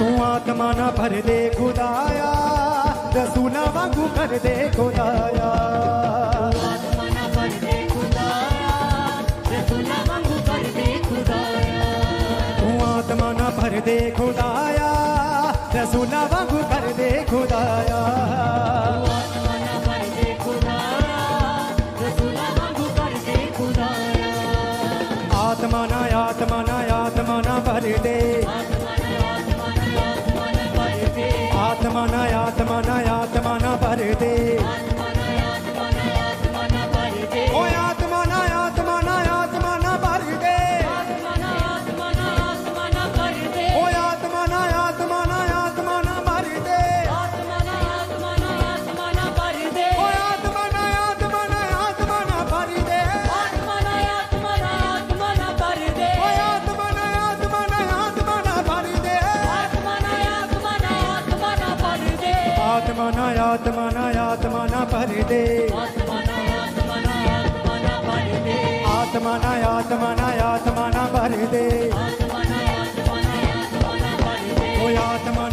तू आत्मा ना भर दे खुदाया, रसूला वांगू कर दे खुदाया। आत्मा ना भर दे खुदाया, रसूला वांगू कर दे खुदाया। तू आत्मा ना भर दे खुदाया, रसूला वांगू कर दे खुदाया। आत्मा ना भर दे खुदाया, रसूला वांगू कर दे खुदाया। आत्मा ना भर दे, आत्मा ना भर दे, ओ आत्मा ना भर दे, ओ आत्मा ना भर दे, ओ आत्मा ना भर दे, ओ आत्मा ना भर दे, आत्मा ना भर दे, आत्मा ना भर दे, ओ आत्मा